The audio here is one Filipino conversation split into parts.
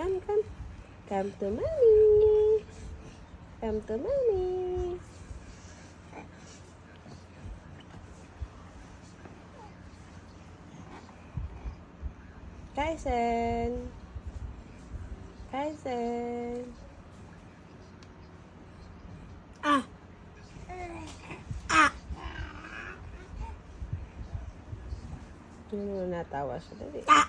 Come, come. Come to mommy. Come to mommy. Kaisen. Kaisen. Ah. Ah. Ano natawa siya dali? Ah.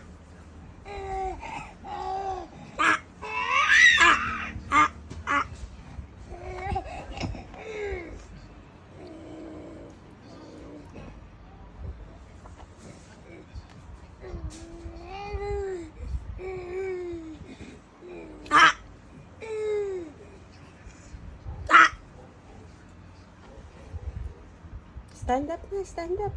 Stand up na, stand up.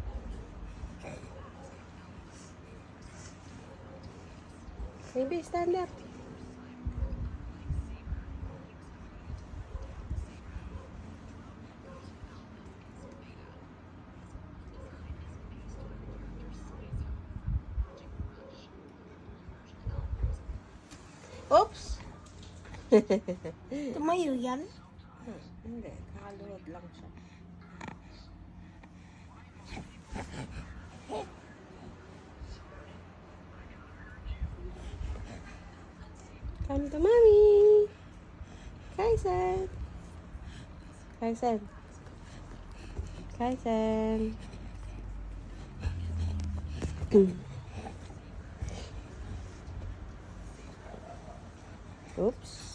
Baby, stand up. Oops! Tumayo yan? Hindi, nakaluhod lang siya. Come to mommy. Kaisen. Kaisen. Kaisen. Oops.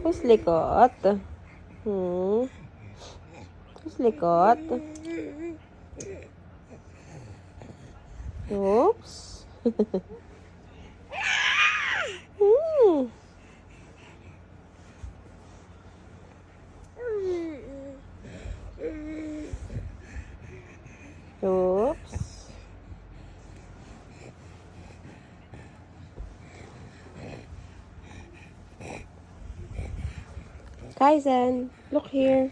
Who's likot? Who's likot? Oops. Oops. Kaisen, look here.